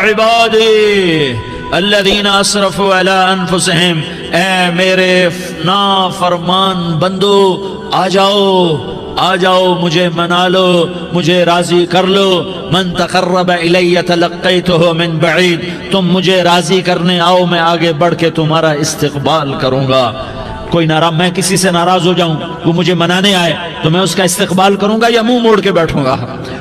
عبادی الذین اسرفوا علی انفسہم، اے میرے نافرمان بندو آ جاؤ مجھے منا لو، مجھے راضی کر لو. من تقرب الی تلقیتہ من بعید، تم مجھے راضی کرنے آؤ، میں آگے بڑھ کے تمہارا استقبال کروں گا. کوئی ناراض، میں کسی سے ناراض ہو جاؤں، وہ مجھے منانے آئے تو میں اس کا استقبال کروں گا یا منہ موڑ کے بیٹھوں گا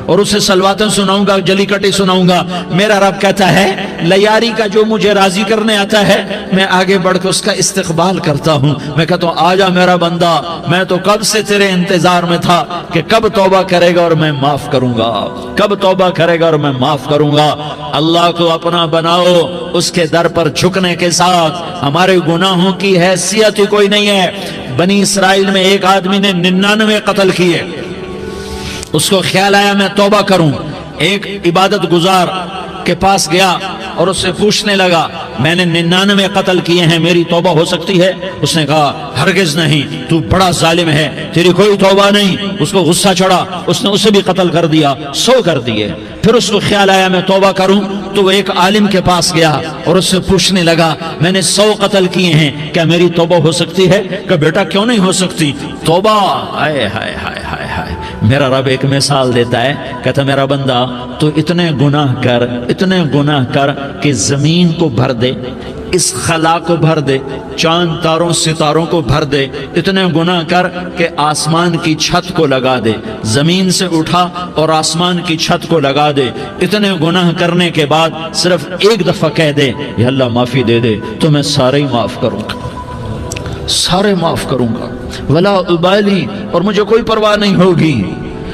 اور اسے سلواتیں سناؤں گا، جلی کٹی سناؤں گا؟ میرا رب کہتا ہے لیاری کا جو مجھے راضی کرنے آتا ہے میں آگے بڑھ کے اس کا استقبال کرتا ہوں. میں کہتا ہوں آجا میرا بندہ، میں تو کب سے تیرے انتظار میں تھا کہ کب توبہ کرے گا اور میں معاف کروں گا، کب توبہ کرے گا اور میں معاف کروں گا. اللہ کو اپنا بناؤ، اس کے در پر جھکنے کے ساتھ ہمارے گناہوں کی حیثیت ہی کوئی نہیں ہے. بنی اسرائیل میں ایک آدمی نے 99 قتل کیے، اس کو خیال آیا میں توبہ کروں. ایک عبادت گزار کے پاس گیا اور اس سے پوچھنے لگا میں نے 99 قتل کیے ہیں، میری توبہ ہو سکتی ہے؟ اس نے کہا ہرگز نہیں، تو بڑا ظالم ہے، تیری کوئی توبہ نہیں. اس کو غصہ چڑھا، اس نے اسے بھی قتل کر دیا، 100 کر دیے. پھر اس کو خیال آیا میں توبہ کروں تو وہ ایک عالم کے پاس گیا اور اس سے پوچھنے لگا میں نے 100 قتل کیے ہیں، کیا میری توبہ ہو سکتی ہے؟ کہ بیٹا کیوں نہیں ہو سکتی توبہ؟ ہائے ہائے ہائے ہائے ہائے. میرا رب ایک مثال دیتا ہے، کہتا میرا بندہ تو اتنے گناہ کر کہ زمین کو بھر دے، اس خلا کو بھر دے، چاند تاروں ستاروں کو بھر دے، اتنے گناہ کر کہ آسمان کی چھت کو لگا دے، زمین سے اٹھا اور آسمان کی چھت کو لگا دے. اتنے گناہ کرنے کے بعد صرف ایک دفعہ کہہ دے یا اللہ معافی دے دے تو میں سارے ہی معاف کروں گا، سارے معاف کروں گا، ولا ابالی، اور مجھے کوئی پرواہ نہیں ہوگی.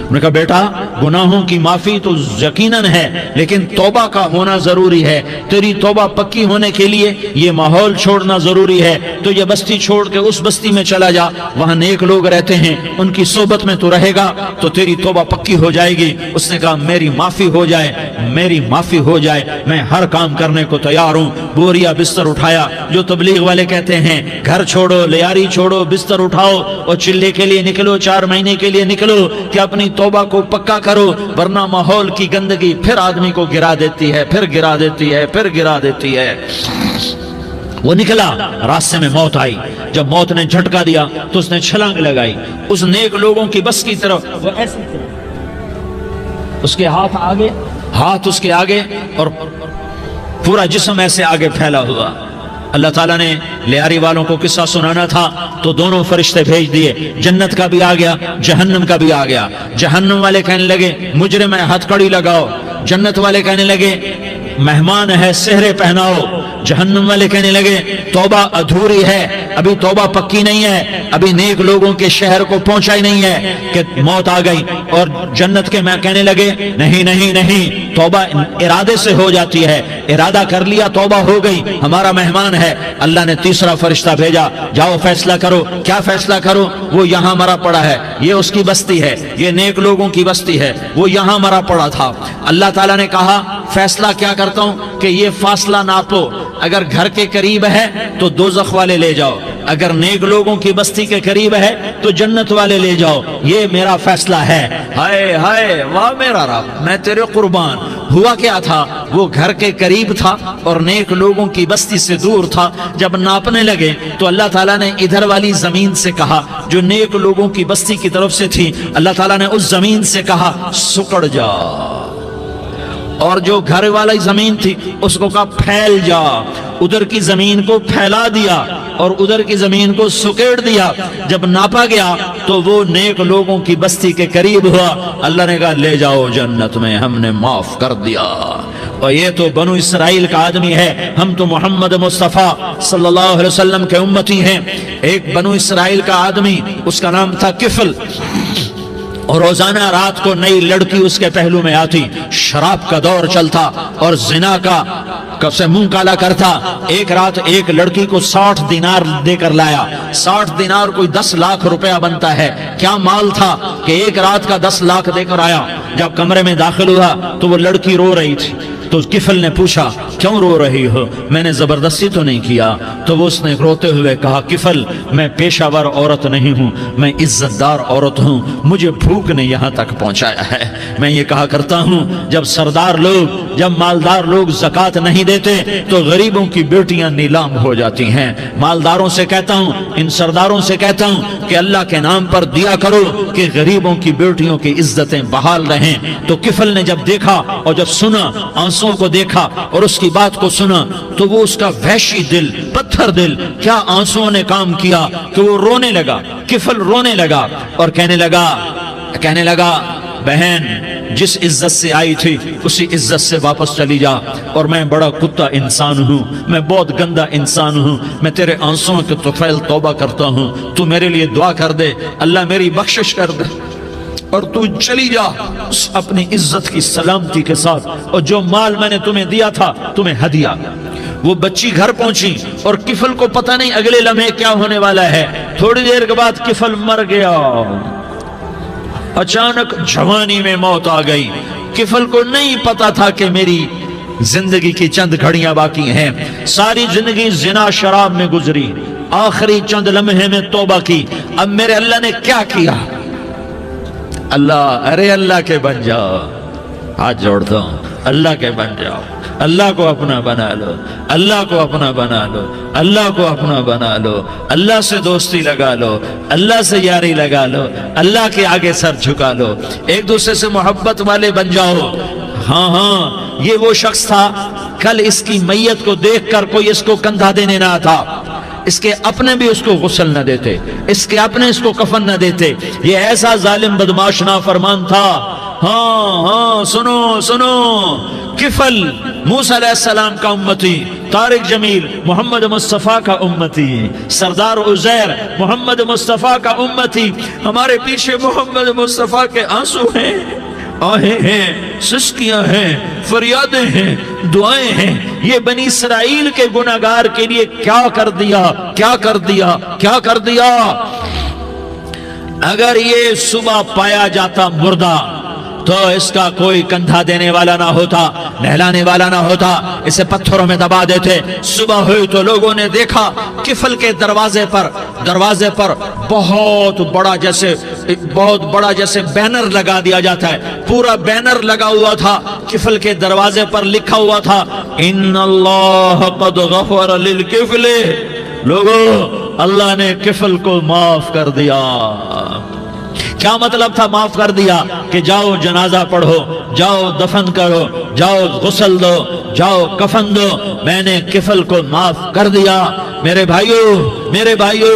انہوں نے کہا بیٹا گناہوں کی معافی تو یقیناً ہے لیکن توبہ کا ہونا ضروری ہے. تیری توبہ پکی ہونے کے لیے یہ ماحول چھوڑنا ضروری ہے. تو یہ بستی چھوڑ کے اس بستی میں چلا جا، وہاں نیک لوگ رہتے ہیں، ان کی صحبت میں تو رہے گا تو تیری توبہ پکی ہو جائے گی. اس نے کہا میری معافی ہو جائے، میری معافی ہو جائے، میں ہر کام کرنے کو تیار ہوں. بوریا بستر اٹھایا، جو تبلیغ والے کہتے ہیں گھر چھوڑو، لیاری چھوڑو، بستر اٹھاؤ اور چلے کے لیے نکلو، 4 مہینے کے لیے نکلو کہ اپنی توبہ کو پکا کرو، ورنہ ماحول کی گندگی پھر آدمی کو گرا دیتی ہے، پھر گرا دیتی ہے، پھر گرا دیتی ہے. وہ نکلا، راستے میں موت آئی. جب موت نے جھٹکا دیا تو اس نے چھلانگ لگائی اس نیک لوگوں کی بس کی طرف. وہ ایسے اس کے ہاتھ اس کے آگے اور پورا جسم ایسے آگے پھیلا ہوا. اللہ تعالیٰ نے لیاری والوں کو قصہ سنانا تھا تو دونوں فرشتے بھیج دیے، جنت کا بھی آ گیا، جہنم کا بھی آ گیا. جہنم والے کہنے لگے مجرم ہے ہتھ کڑی لگاؤ، جنت والے کہنے لگے مہمان ہے سہرے پہناؤ. جہنم والے کہنے لگے توبہ ادھوری ہے، ابھی توبہ پکی نہیں ہے، ابھی نیک لوگوں کے شہر کو پہنچا ہی نہیں ہے کہ موت آ گئی. اور جنت کے میں کہنے لگے نہیں نہیں نہیں، توبہ ارادے سے ہو جاتی ہے، ارادہ کر لیا توبہ ہو گئی، ہمارا مہمان ہے. اللہ نے تیسرا فرشتہ بھیجا، جاؤ فیصلہ کرو. کیا فیصلہ کرو؟ وہ یہاں مرا پڑا ہے، یہ اس کی بستی ہے، یہ نیک لوگوں کی بستی ہے، وہ یہاں مرا پڑا تھا. اللہ تعالیٰ نے کہا فیصلہ کیا کرتا ہوں کہ یہ فاصلہ ناپو، اگر گھر کے قریب ہے تو دوزخ والے لے جاؤ، اگر نیک لوگوں کی بستی کے قریب ہے تو جنت والے لے جاؤ. یہ میرا فیصلہ ہے. ہائے ہائے واہ میرا رب، میں تیرے قربان. ہوا کیا تھا؟ وہ گھر کے قریب تھا اور نیک لوگوں کی بستی سے دور تھا. جب ناپنے لگے تو اللہ تعالیٰ نے ادھر والی زمین سے کہا جو نیک لوگوں کی بستی کی طرف سے تھی، اللہ تعالیٰ نے اس زمین سے کہا سکڑ جا، اور جو گھر والی زمین تھی اس کو کہا پھیل جا. ادھر کی زمین کو پھیلا دیا اور ادھر کی زمین کو سکیڑ دیا. جب ناپا گیا تو وہ نیک لوگوں کی بستی کے قریب ہوا. اللہ نے کہا لے جاؤ جنت میں، ہم نے معاف کر دیا. اور یہ تو بنو اسرائیل کا آدمی ہے، ہم تو محمد مصطفیٰ صلی اللہ علیہ وسلم کے امتی ہیں. ایک بنو اسرائیل کا آدمی، اس کا نام تھا کفل، اور روزانہ رات کو نئی لڑکی اس کے پہلو میں آتی. شراب کا دور چلتا اور زنا کا سے منہ کالا کرتا. ایک رات ایک لڑکی کو 60 دینار دے کر لایا. 60 دینار کوئی 10 لاکھ روپیہ بنتا ہے. کیا مال تھا کہ ایک رات کا 10 لاکھ دے کر آیا. جب کمرے میں داخل ہوا تو وہ لڑکی رو رہی تھی. تو کفل نے پوچھا کیوں رو رہی ہو؟ میں نے زبردستی تو نہیں کیا۔ تو وہ اس نے روتے ہوئے کہا کفل میں پیشہ ور عورت نہیں ہوں، میں عزت دار عورت ہوں، مجھے بھوک نے یہاں تک پہنچایا ہے۔ میں یہ کہا کرتا ہوں جب سردار لوگ، جب مالدار لوگ زکوٰۃ نہیں دیتے تو غریبوں کی بیٹیاں نیلام ہو جاتی ہیں۔ مالداروں سے کہتا ہوں، ان سرداروں سے کہتا ہوں کہ اللہ کے نام پر دیا کرو کہ غریبوں کی بیٹیوں کی عزتیں بحال رہیں۔ تو کفل نے جب دیکھا اور جب سنا، آنسوں کو دیکھا اور اس کی بات کو سنا، تو وہ اس کا وحشی دل، پتھر دل، کیا آنسوں نے کام کیا کہ وہ رونے لگا۔ کفل رونے لگا اور کہنے لگا بہن جس عزت سے آئی تھی اسی عزت سے واپس چلی جا، اور میں بڑا کتا انسان ہوں، میں بہت گندا انسان ہوں، میں تیرے آنسوں کے طفیل توبہ کرتا ہوں، تو میرے لیے دعا کر دے، اللہ میری بخشش کر دے، اور تو چلی جا اپنی عزت کی سلامتی کے ساتھ، اور جو مال میں نے تمہیں دیا تھا تمہیں ہدیہ۔ وہ بچی گھر پہنچی اور کفل کو پتہ نہیں اگلے لمحے کیا ہونے والا ہے۔ تھوڑی دیر کے بعد کفل مر گیا، اچانک جوانی میں موت آ گئی۔ کفل کو نہیں پتا تھا کہ میری زندگی کی چند گھڑیاں باقی ہیں، ساری زندگی زنا شراب میں گزری، آخری چند لمحے میں توبہ کی۔ اب میرے اللہ نے کیا کیا؟ اللہ کے بن جاؤ، ہاتھ جوڑتا ہوں، اللہ کے بن جاؤ، اللہ کو اپنا بنا لو، اللہ کو اپنا بنا لو، اللہ کو اپنا بنا لو، اللہ سے دوستی لگا لو، اللہ سے یاری لگا لو، اللہ کے آگے سر جھکا لو، ایک دوسرے سے محبت والے بن جاؤ۔ ہاں یہ وہ شخص تھا، کل اس کی میت کو دیکھ کر کوئی اس کو کندھا دینے نہ تھا، اس کے اپنے بھی اس کو غسل نہ دیتے، اس کے اپنے اس کو کفن نہ دیتے، یہ ایسا ظالم بدماش نافرمان تھا۔ ہاں سنو، کفل موسیٰ علیہ السلام کا امتی، طارق جمیل محمد مصطفیٰ کا امتی، سردار عزیر محمد مصطفیٰ کا امتی، ہمارے پیچھے محمد مصطفیٰ کے آنسو ہیں، آہیں ہیں، سسکیاں ہیں، فریادیں ہیں، دعائیں ہیں۔ یہ بنی اسرائیل کے گناہگار کے لیے کیا کر دیا۔ اگر یہ صبح پایا جاتا مردہ تو اس کا کوئی کندھا دینے والا نہ ہوتا، نہلانے والا نہ ہوتا، اسے پتھروں میں دبا دیتے۔ صبح ہوئی تو لوگوں نے دیکھا کفل کے دروازے پر بہت بڑا جیسے بینر لگا دیا جاتا ہے، پورا بینر لگا ہوا تھا، کفل کے دروازے پر لکھا ہوا تھا ان اللہ قد غفر للکفل، لوگوں اللہ نے کفل کو معاف کر دیا۔ کیا مطلب تھا معاف کر دیا؟ کہ جاؤ جنازہ پڑھو، جاؤ دفن کرو، جاؤ غسل دو، جاؤ کفن دو، میں نے کفل کو معاف کر دیا۔ میرے بھائیو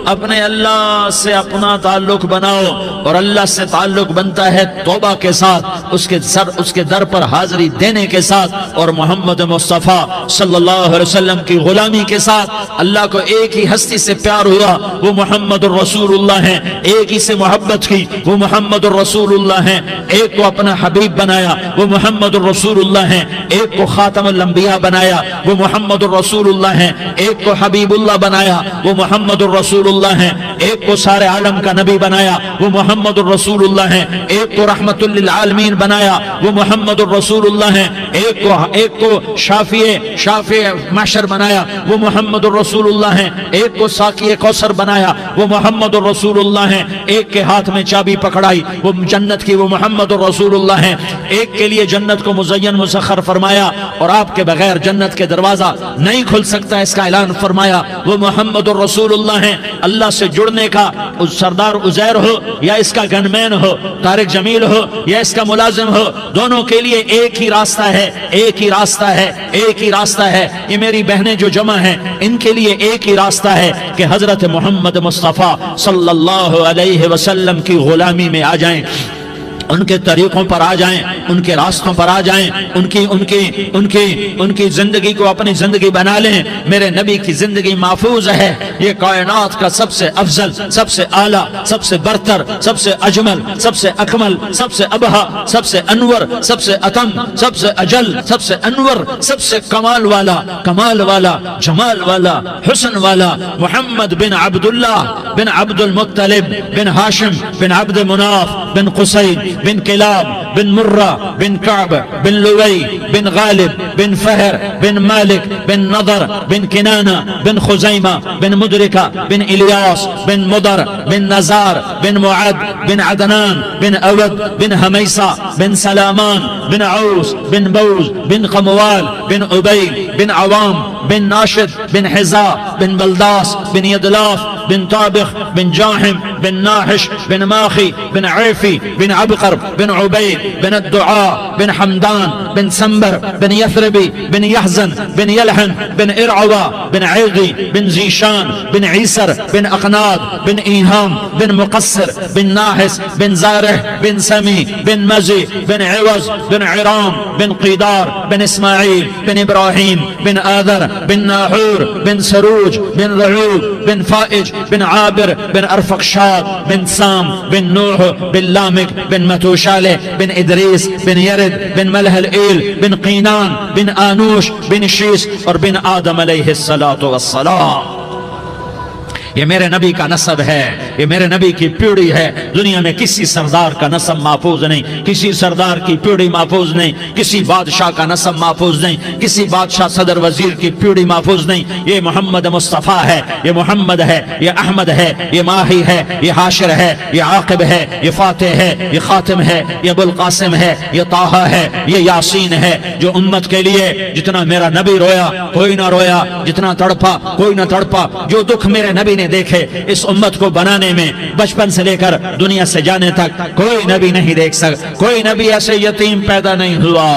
اپنے اللہ سے اپنا تعلق بناؤ، اور اللہ سے تعلق بنتا ہے توبہ کے ساتھ، اس کے در پر حاضری دینے کے ساتھ، اور محمد مصطفیٰ صلی اللہ علیہ وسلم کی غلامی کے ساتھ۔ اللہ کو ایک ہی ہستی سے پیار ہوا، وہ محمد الرسول اللہ ہیں، ایک ہی سے محبت کی، وہ محمد الرسول اللہ ہیں، ایک کو اپنا حبیب بنایا، وہ محمد الرسول اللہ ہیں، ایک کو خاتم الانبیاء بنایا، وہ محمد الرسول اللہ ہیں، ایک کو حبیب اللہ بنایا، وہ محمد الرسول اللہ ہیں، ایک کو سارے عالم کا نبی بنایا، وہ محمد الرسول اللہ ہیں، ایک کو رحمت للعالمین بنایا، وہ محمد الرسول اللہ ہیں، ایک کو شافع محشر بنایا، وہ محمد الرسول اللہ ہیں، ایک کو ساقی کوثر بنایا، وہ محمد الرسول اللہ ہیں، ایک کے ہاتھ میں چابی پکڑائی وہ جنت کی، وہ محمد الرسول اللہ ہیں، ایک کے لیے جنت کو مزین مسخر فرمایا، اور آپ کے بغیر جنت کے دروازہ نہیں کھل سکتا اس کا اعلان فرمایا، وہ محمد الرسول اللہ ہیں۔ اللہ سے جڑنے کا سردار عزیر ہو یا اس کا گنمین ہو، طارق جمیل ہو یا اس کا ملازم ہو، دونوں کے لیے ایک ہی راستہ ہے۔ یہ میری بہنیں جو جمع ہیں ان کے لیے ایک ہی راستہ ہے کہ حضرت محمد مصطفیٰ صلی اللہ علیہ وسلم کی غلامی میں آ جائیں، ان کے طریقوں پر آ جائیں، ان کے راستوں پر آ جائیں، ان کی زندگی کو اپنی زندگی بنا لیں۔ میرے نبی کی زندگی محفوظ ہے، یہ کائنات کا سب سے افضل، سب سے اعلیٰ، سب سے برتر، سب سے اجمل، سب سے اکمل، سب سے ابہا، سب سے انور، سب سے اتم، سب سے اجل، سب سے انور، سب سے کمال والا، جمال والا، حسن والا، محمد بن عبداللہ بن عبد المطلب بن ہاشم بن عبد مناف بن قصی بن کلاب بن مرہ بن کعب بن لوی بن غالب بن فہر بن مالک بن نضر بن کنانہ بن خزیمہ بن مدرکہ بن الیاس بن مدر بن نزار بن معد بن عدنان بن اود بن حمیسہ بن سلامان بن عوس بن بوز بن قموال بن عبید بن عوام بن ناشد بن حزا بن بلداس بن یدلاف بن طابخ بن جاحم بن ناحش بن ماخی بن عیفی بن عبقر بن عبید بن الدعاء بن حمدان بن سنبر بن یثربی بن یحزن بن یلحن بن ارعوا بن عیغی بن زیشان بن عیسر بن اقناد بن ایہام بن مقصر بن ناحس بن زارح بن سمی بن مزی بن عوض بن عرام بن قیدار بن اسماعیل بن ابراہیم بن آذر بن ناحور بن سروج بن رعوب بن فائج بن عابر بن ارفقشاد بن سام بن نوح بن لامک بن متوشالہ بن ادریس بن یرد بن ملہل ایل بن قینان بن آنوش بن شیس اور بن آدم علیہ السلام۔ یہ میرے نبی کا نسب ہے، یہ میرے نبی کی پیڑھی ہے۔ دنیا میں کسی سردار کا نسب محفوظ نہیں، کسی سردار کی پیڑھی محفوظ نہیں، کسی بادشاہ کا نسب محفوظ نہیں، کسی بادشاہ صدر وزیر کی پیڑھی محفوظ نہیں۔ یہ محمد مصطفیٰ ہے، یہ محمد ہے، یہ احمد ہے، یہ ماہی ہے، یہ حاشر ہے، یہ عاقب ہے، یہ فاتح ہے، یہ خاتم ہے، یہ ابو القاسم ہے، یہ طٰہٰ ہے، یہ یاسین ہے۔ جو امت کے لیے جتنا میرا نبی رویا کوئی نہ رویا، جتنا تڑپا کوئی نہ تڑپا، جو دکھ میرے نبی نے دیکھے اس امت کو بنانے میں، بچپن سے لے کر دنیا سے جانے تک کوئی نبی نہیں دیکھ سکتا۔ کوئی نبی ایسے یتیم پیدا نہیں ہوا،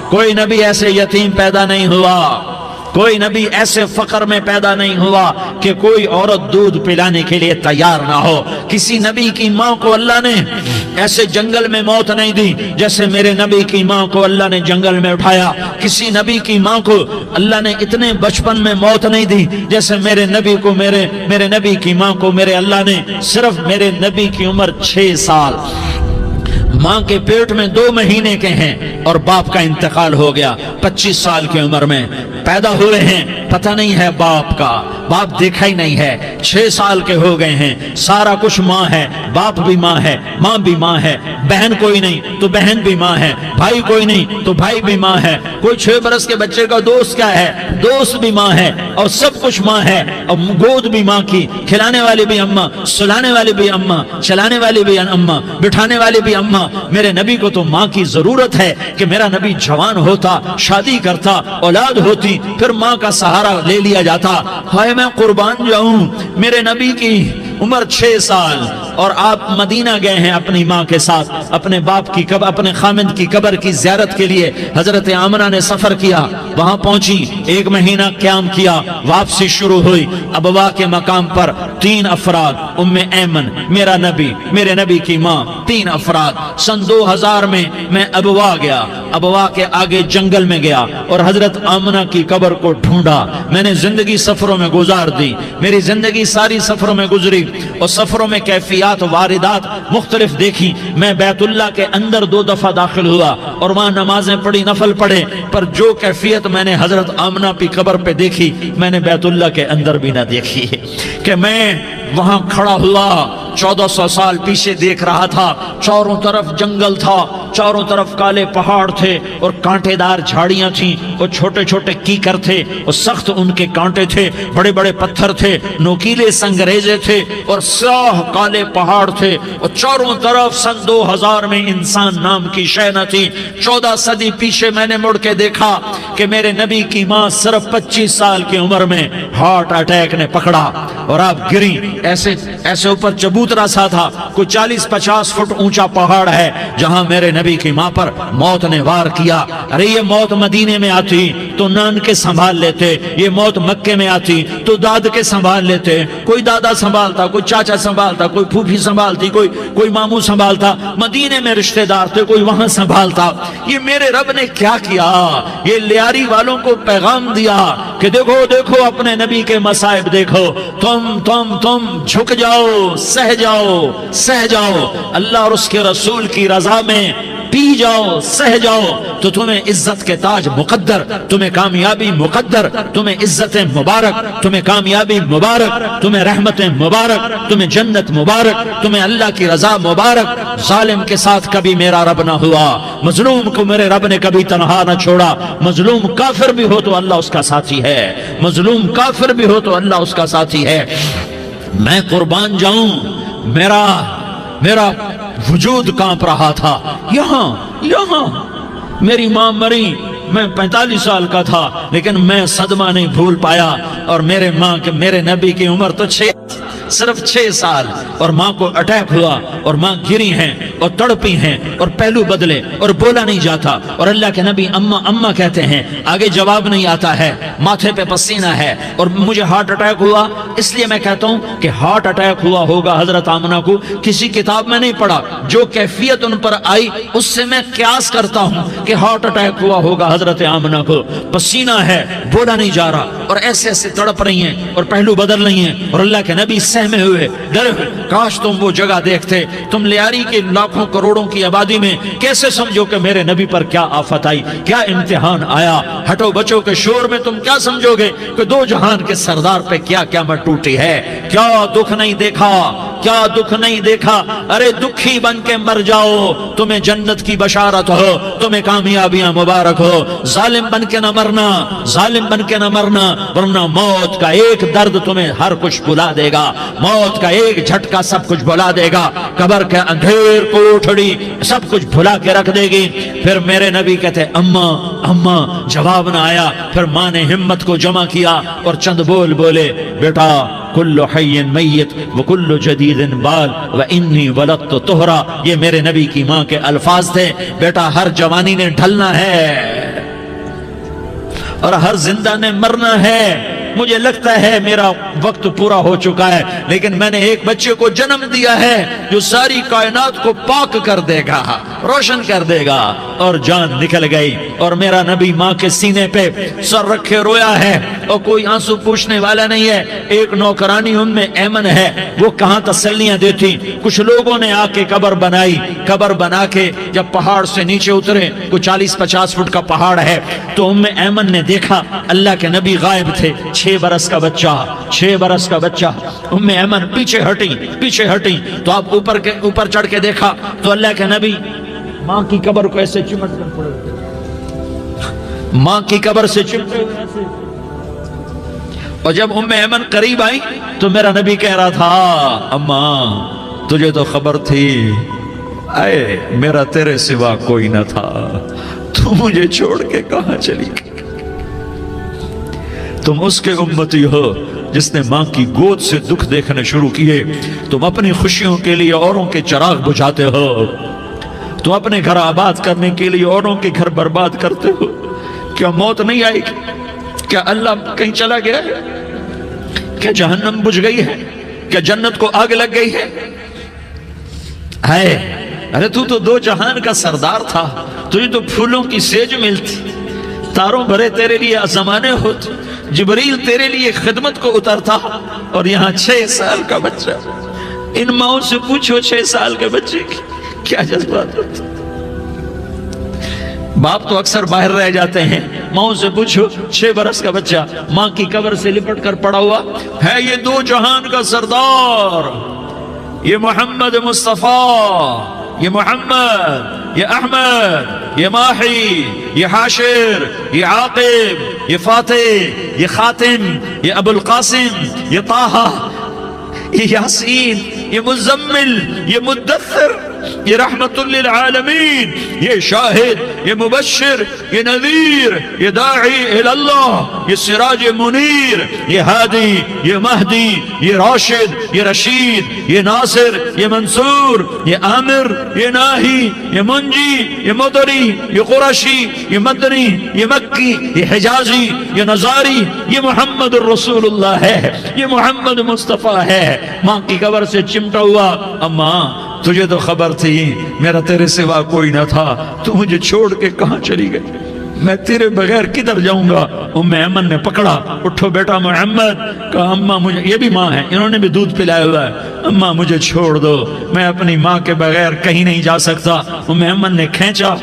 کوئی نبی ایسے یتیم پیدا نہیں ہوا، کوئی نبی ایسے فقر میں پیدا نہیں ہوا کہ کوئی عورت دودھ پلانے کے لیے تیار نہ ہو۔ کسی نبی کی ماں کو اللہ نے ایسے جنگل میں موت نہیں دی جیسے میرے نبی کی ماں کو اللہ نے جنگل میں اٹھایا۔ کسی نبی کی ماں کو اللہ نے اتنے بچپن میں موت نہیں دی جیسے میرے نبی کو میرے نبی کی ماں کو میرے اللہ نے صرف میرے نبی کی عمر 6 سال، ماں کے پیٹ میں 2 مہینے کے ہیں اور باپ کا انتقال ہو گیا 25 سال کی عمر میں، پیدا ہوئے ہیں پتہ نہیں ہے باپ کا، باپ دیکھا ہی نہیں ہے، 6 سال کے ہو گئے ہیں، سارا کچھ ماں ہے، باپ بھی ماں ہے، ماں بھی ماں ہے، بہن کوئی نہیں تو بہن بھی ماں ہے، بھائی کوئی نہیں تو بھائی بھی ماں ہے، کوئی 6 برس کے بچے کا دوست کیا ہے، دوست بھی ماں ہے، اور سب کچھ ماں ہے، اور گود بھی ماں کی، کھلانے والی بھی اماں، سلانے والی بھی اماں، چلانے والی بھی اماں، بٹھانے والی بھی اماں۔ میرے نبی کو تو ماں کی ضرورت ہے کہ میرا نبی جوان ہوتا، شادی کرتا، اولاد ہوتی، پھر ماں کا سہارا لے لیا جاتا۔ ہائے میں قربان جاؤں، میرے نبی کی عمر 6 سال اور آپ مدینہ گئے ہیں اپنی ماں کے ساتھ، اپنے باپ کی اپنے خامند کی قبر کی زیارت کے لیے حضرت آمنہ نے سفر کیا، وہاں پہنچی، 1 مہینہ قیام کیا، واپسی شروع ہوئی۔ ابوا کے مقام پر 3 افراد، ام ایمن، میرا نبی، میرے نبی کی ماں، 3 افراد۔ سن 2000 میں ابوا گیا، ابوا کے آگے جنگل میں گیا اور حضرت آمنہ کی قبر کو ڈھونڈا۔ میں نے زندگی سفروں میں گزار دی، میری زندگی ساری سفروں میں گزری، اور سفروں میں کیفیات واردات مختلف دیکھی۔ میں بیت اللہ کے اندر 2 دفعہ داخل ہوا اور وہاں نمازیں پڑھی، نفل پڑھے، پر جو کیفیت میں نے حضرت آمنہ کی قبر پہ دیکھی میں نے بیت اللہ کے اندر بھی نہ دیکھی، کہ میں وہاں کھڑا ہوا 1400 سال پیچھے دیکھ رہا تھا، چاروں طرف جنگل تھا، چاروں طرف کالے پہاڑ تھے اور کانٹے دار جھاڑیاں تھیں، اور چھوٹے چھوٹے کیکر تھے اور سخت ان کے کانٹے تھے، بڑے بڑے پتھر تھے، نوکیلے سنگریزے تھے اور سیاہ کالے پہاڑ تھے، اور چاروں طرف سن 2000 میں انسان نام کی شے نہ تھی۔ 14 صدی پیچھے میں نے مڑ کے دیکھا کہ میرے نبی کی ماں صرف 25 سال کی عمر میں ہارٹ اٹیک نے پکڑا اور آپ گری، ایسے اوپر چبوترا سا تھا، کوئی 40-50 فٹ اونچا پہاڑ ہے جہاں میرے نبی کی ماں پر موت نے وار کیا۔ ارے یہ موت مدینے میں آتی تو نان کے سنبھال لیتے، یہ موت مکے میں آتی تو داد کے سنبھال لیتے، کوئی دادا سنبھالتا، کوئی چاچا سنبھالتا، کوئی پھوپھی سنبھالتی، کوئی ماموں سنبھالتا، مدینے میں رشتہ دار تھے، کوئی وہاں سنبھالتا۔ یہ میرے رب نے کیا کیا؟ یہ لیاری والوں کو پیغام دیا کہ دیکھو دیکھو اپنے نبی کے مصائب دیکھو، تم جھک جاؤ، سہ جاؤ، اللہ اور اس کے رسول کی رضا میں پی جاؤ سہ جاؤ تو تمہیں عزت کے تاج مقدر، تمہیں کامیابی مقدر، تمہیں عزت مبارک، تمہیں کامیابی مبارک، تمہیں رحمت مبارک، تمہیں جنت مبارک، تمہیں اللہ کی رضا مبارک۔ ظالم کے ساتھ کبھی میرا رب نہ ہوا، مظلوم کو میرے رب نے کبھی تنہا نہ چھوڑا۔ مظلوم کافر بھی ہو تو اللہ اس کا ساتھی ہے، مظلوم کافر بھی ہو تو اللہ اس کا ساتھی ہے۔ میں قربان جاؤں، میرا وجود کانپ رہا تھا۔ یہاں میری ماں مری، میں 45 سال کا تھا، لیکن میں صدمہ نہیں بھول پایا۔ اور میرے نبی کی عمر تو صرف 6 سال، اور ماں کو اٹیک ہوا اور ماں گری ہیں اور تڑپی ہیں اور پہلو بدلے اور بولا نہیں جاتا، اور اللہ کے نبی اماں اماں کہتے ہیں، آگے جواب نہیں آتا ہے، ماتھے پہ پسینہ ہے، اور مجھے ہارٹ اٹیک ہوا۔ اس لیے میں کہتا ہوں کہ ہارٹ اٹیک ہوا ہوگا حضرت آمنہ کو، کسی کتاب میں نہیں پڑھا، جو کیفیت ان پر آئی اس سے میں قیاس کرتا ہوں کہ ہارٹ اٹیک ہوا ہوگا حضرت آمنہ کو۔ پسینہ ہے، بولا نہیں جا رہا، اور ایسے تڑپ رہی ہیں اور پہلو بدل رہی ہیں، اور اللہ کے نبی سہمے ہوئے ڈرے ہوئے۔ کاش تم وہ جگہ دیکھتے، تم لیاری کے لاکھوں کروڑوں کی آبادی میں کیسے سمجھو کہ میرے نبی پر کیا آفت آئی، کیا امتحان آیا۔ ہٹو بچوں کے شور میں تم کیا سمجھو گے کہ دو جہان کے سردار پہ کیا قیامت ٹوٹی ہے۔ کیا دکھ نہیں دیکھا، کیا دکھ نہیں دیکھا۔ ارے دکھی بن کے مر جاؤ، تمہیں جنت کی بشارت ہو، تمہیں کامیابیاں مبارک ہو۔ ظالم بن کے نہ مرنا، ظالم بن کے نہ مرنا، ورنہ موت کا ایک درد تمہیں ہر کچھ بھلا دے گا، موت کا ایک جھٹکا سب کچھ بھلا دے گا، قبر کے اندھیر کوٹھڑی سب کچھ بھلا کے رکھ دے گی۔ پھر میرے نبی کہتے اماں اماں، جواب نہ آیا۔ پھر ماں نے ہمت کو جمع کیا اور چند بول بولے، بیٹا کل حی میت وکل جدید بال وانی ولدت طہرا۔ یہ میرے نبی کی ماں کے الفاظ تھے، بیٹا ہر جوانی نے ڈھلنا ہے اور ہر زندہ نے مرنا ہے۔ مجھے لگتا ہے میرا وقت پورا ہو چکا ہے، لیکن میں نے ایک بچے کو جنم دیا ہے جو ساری کائنات کو پاک کر دے گا، روشن کر دے گا۔ اور جان نکل گئی، اور میرا نبی ماں کے سینے پہ سر رکھے رویا ہے، اور کوئی آنسو پوچھنے والا نہیں ہے۔ ایک نوکرانی ام ایمن ہے، وہ کہاں تسلیاں دیتی۔ کچھ لوگوں نے آ کے قبر بنائی، قبر بنا کے جب پہاڑ سے نیچے اترے، کوئی 40-50 فٹ کا پہاڑ ہے، تو ام ایمن نے دیکھا اللہ کے نبی غائب تھے، 6 برس کا بچہ۔ ام ایمن پیچھے ہٹی تو آپ اوپر چڑھ کے دیکھا تو اللہ کے نبی ماں کی قبر کو ایسے چمٹ کر پڑے، ماں کی قبر سے چمٹے ہوئے ایسے۔ اور جب ام ایمن قریب آئی تو میرا نبی کہہ رہا تھا، اماں تجھے تو خبر تھی، اے میرا تیرے سوا کوئی نہ تھا، تو مجھے چھوڑ کے کہاں چلی گئی۔ تم اس کے امتی ہو جس نے ماں کی گود سے دکھ دیکھنے شروع کیے۔ تم اپنی خوشیوں کے لیے اوروں کے چراغ بجھاتے ہو، تم اپنے گھر آباد کرنے کے لیے اوروں کے گھر برباد کرتے ہو۔ کیا موت نہیں آئے گی؟ کیا اللہ کہیں چلا گیا ہے؟ کیا جہنم بجھ گئی ہے؟ کیا جنت کو آگ لگ گئی ہے؟ ارے تو 2 جہان کا سردار تھا، تجھے تو پھولوں کی سیج ملتی، تاروں بھرے تیرے لیے زمانے ہوتے، جبریل تیرے لیے خدمت کو اترتا، اور یہاں 6 سال کا بچہ۔ ان ماؤں سے پوچھو 6 سال کے بچے کی کیا جذبات ہوتے۔ باپ تو اکثر باہر رہ جاتے ہیں، ماؤں سے پوچھو 6 برس کا بچہ ماں کی قبر سے لپٹ کر پڑا ہوا ہے۔ یہ 2 جہان کا سردار، یہ محمد مصطفیٰ، یہ محمد، یہ احمد، یہ ماہی، یہ حاشر، یہ عاقب، یہ فاتح، یہ خاتم، یہ ابو القاسم، یہ طٰہٰ، یہ یاسین، یہ مزمل، یہ مدثر، یہ رحمت للعالمین، یہ شاہد، یہ مبشر، یہ نذیر، یہ داعی اللہ، یہ سراج منیر، یہ ہادی، یہ مہدی، یہ راشد، یہ رشید، یہ ناصر، یہ منصور، یہ عامر، یہ ناہی، یہ منجی، یہ مدری، یہ قرشی، یہ مدنی، یہ مکی، یہ حجازی، یہ نظاری، یہ محمد الرسول اللہ ہے، یہ محمد مصطفیٰ ہے۔ ماں کی قبر سے چمٹا ہوا، اماں تجھے تو خبر تھی میرا تیرے سوا کوئی نہ تھا، تو مجھے چھوڑ کے کہاں چلی گئی۔ میں تیرے بغیر کدھر جاؤں گا؟ ام ایمن نے پکڑا، اٹھو بیٹا محمد، کہا اماں مجھے، یہ بھی ماں ہے، انہوں نے بھی دودھ پلایا ہوا ہے، اماں مجھے چھوڑ دو، میں اپنی ماں کے بغیر کہیں نہیں جا سکتا۔ ام ایمن نے کھینچا،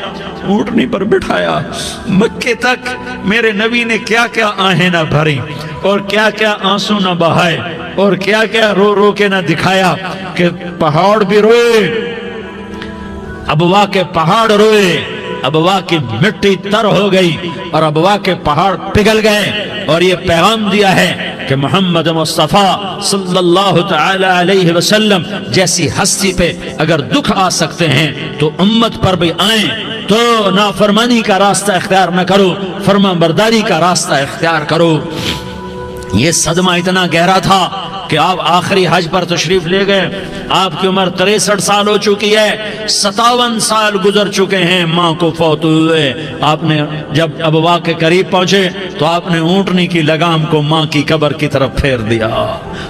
اونٹنی پر بٹھایا، مکے تک میرے نبی نے کیا کیا آہیں نہ بھری اور کیا کیا آنسو نہ بہائے اور کیا کیا رو رو کے نہ دکھایا کہ پہاڑ بھی روئے، ابوا کے پہاڑ روئے، ابوا کی مٹی تر ہو گئی اور ابوا کے پہاڑ پگھل گئے، اور یہ پیغام دیا ہے کہ محمد مصطفیٰ صلی اللہ تعالی علیہ وسلم جیسی ہستی پہ اگر دکھ آ سکتے ہیں تو امت پر بھی آئیں، تو نافرمانی کا راستہ اختیار نہ کرو، فرما برداری کا راستہ اختیار کرو۔ یہ صدمہ اتنا گہرا تھا کہ آپ آخری حج پر تشریف لے گئے، آپ کی عمر 63 سال ہو چکی ہے، 57 سال گزر چکے ہیں ماں کو فوت ہوئے۔ آپ نے جب ابوا کے قریب پہنچے تو آپ نے اونٹنی کی لگام کو ماں کی قبر کی طرف پھیر دیا۔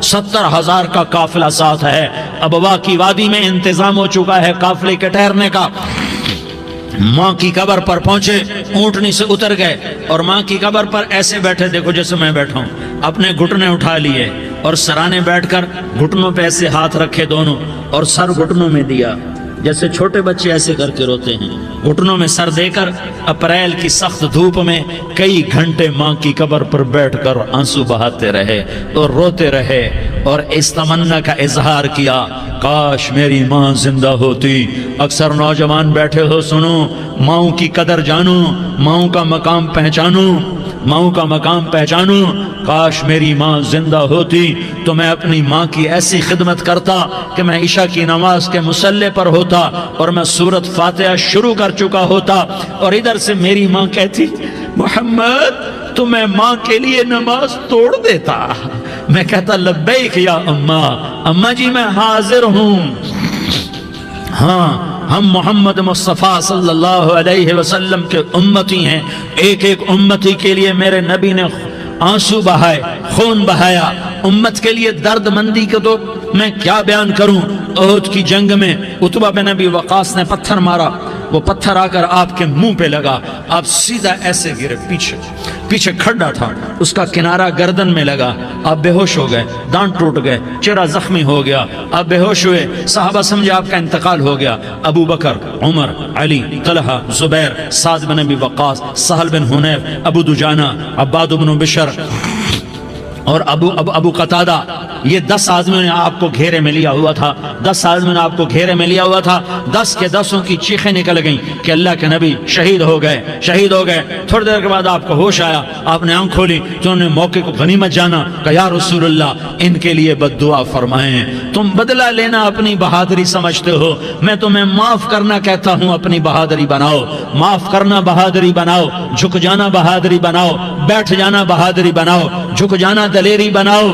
70,000 کا قافلہ ساتھ ہے، ابوا کی وادی میں انتظام ہو چکا ہے قافلے کے ٹھہرنے کا۔ ماں کی قبر پر پہنچے، اونٹنی سے اتر گئے اور ماں کی قبر پر ایسے بیٹھے، دیکھو جیسے میں بیٹھا ہوں، اپنے گھٹنے اٹھا لیے اور سرانے بیٹھ کر گھٹنوں پہ ایسے ہاتھ رکھے دونوں اور سر گھٹنوں میں دیا، جیسے چھوٹے بچے ایسے کر کے روتے ہیں، گھٹنوں میں سر دے کر اپریل کی سخت دھوپ میں کئی گھنٹے ماں کی قبر پر بیٹھ کر آنسو بہاتے رہے اور روتے رہے اور اس تمنا کا اظہار کیا، کاش میری ماں زندہ ہوتی۔ اکثر نوجوان بیٹھے ہو، سنو، ماؤں کی قدر جانو، ماؤں کا مقام پہچانو، ماؤں کا مقام پہچانو۔ کاش میری ماں زندہ ہوتی تو میں اپنی ماں کی ایسی خدمت کرتا کہ میں عشاء کی نماز کے مصلی پر ہوتا اور میں سورۃ فاتحہ شروع کر چکا ہوتا، اور ادھر سے میری ماں کہتی محمد تو میں ماں کے لیے نماز توڑ دیتا، میں کہتا لبیک یا اماں، اماں جی میں حاضر ہوں۔ ہاں، ہم محمد مصطفیٰ صلی اللہ علیہ وسلم کے امتی ہیں، ایک ایک امتی کے لیے میرے نبی نے آنسو بہائے، خون بہایا، امت کے لیے درد مندی کو تو میں کیا بیان کروں۔ احد کی جنگ میں عتبہ بن ابی وقاص نے پتھر مارا، وہ پتھر آ کر آپ کے منہ پہ لگا، آپ سیدھا ایسے گرے، پیچھے کھڈا تھا، اس کا کنارہ گردن میں لگا، آپ بے ہوش ہو گئے، دانت ٹوٹ گئے، چہرہ زخمی ہو گیا، آپ بے ہوش ہوئے، صحابہ سمجھے آپ کا انتقال ہو گیا۔ ابو بکر، عمر، علی، طلحہ، زبیر، سعد بن ابی وقاص، سہل بن حنیف، ابو دجانہ، عباد بن بشر اور ابو قتادہ، یہ 10 آدمیوں نے آپ کو گھیرے میں لیا ہوا تھا، 10 آدمیوں نے آپ کو گھیرے میں لیا ہوا تھا، 10 کے 10 کی چیخیں نکل گئیں کہ اللہ کے نبی شہید ہو گئے، شہید ہو گئے۔ تھوڑی دیر کے بعد آپ کو ہوش آیا، آپ نے آنکھ کھولی تو انہوں نے موقع کو غنیمت جانا، کہ یا رسول اللہ ان کے لیے بد دعا فرمائیں، تم بدلہ لینا اپنی بہادری سمجھتے ہو، میں تمہیں معاف کرنا کہتا ہوں، اپنی بہادری بناؤ، معاف کرنا بہادری بناؤ، جھک جانا بہادری بناؤ، بیٹھ جانا بہادری بناؤ، جھک جانا دلیری بناؤ۔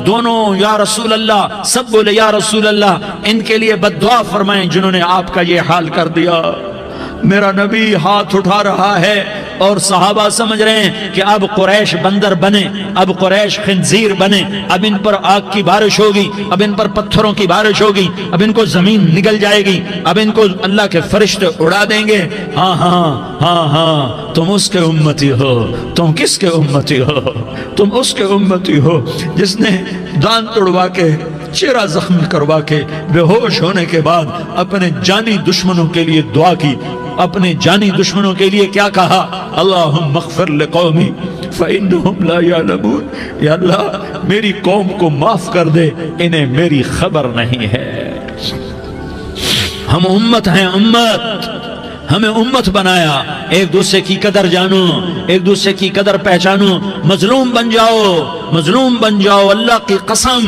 دونوں یا رسول اللہ، سب بولے یا رسول اللہ، ان کے لیے بد دعا فرمائیں جنہوں نے آپ کا یہ حال کر دیا۔ میرا نبی ہاتھ اٹھا رہا ہے اور صحابہ سمجھ رہے ہیں کہ اب قریش بندر بنے، اب قریش خنزیر بنے، اب ان پر آگ کی بارش ہوگی، اب ان پر پتھروں کی بارش ہوگی، اب ان کو زمین نگل جائے گی، اب ان کو اللہ کے فرشتے اڑا دیں گے۔ ہاں ہاں ہاں ہاں، تم اس کے امتی ہو، تم کس کے امتی ہو؟ تم اس کے امتی ہو جس نے دانت توڑوا کے، چہرہ زخمی کروا کے، بے ہوش ہونے کے بعد اپنے جانی دشمنوں کے لیے دعا کی، اپنے جانی دشمنوں کے لیے کیا کہا؟ اللہم اغفر لقومی فإنہم لا یعلمون، یا اللہ میری قوم کو معاف کر دے، انہیں میری خبر نہیں ہے۔ ہم امت ہیں، امت، ہمیں امت بنایا، ایک دوسرے کی قدر جانو، ایک دوسرے کی قدر پہچانو، مظلوم بن جاؤ، مظلوم بن جاؤ، اللہ کی قسم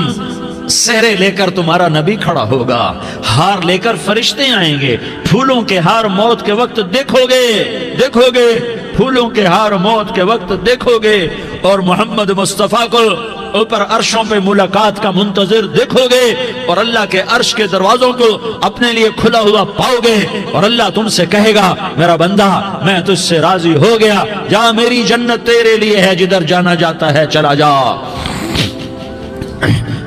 سہرے لے کر تمہارا نبی کھڑا ہوگا، ہار لے کر فرشتے آئیں گے، پھولوں کے ہار موت کے وقت دیکھو گے، دیکھو گے، پھولوں کے ہار موت کے وقت دیکھو گے، اور محمد مصطفیٰ کو اوپر عرشوں پہ ملاقات کا منتظر دیکھو گے، اور اللہ کے عرش کے دروازوں کو اپنے لیے کھلا ہوا پاؤ گے، اور اللہ تم سے کہے گا میرا بندہ میں تجھ سے راضی ہو گیا، جا میری جنت تیرے لیے ہے، جدھر جانا جاتا ہے چلا جا۔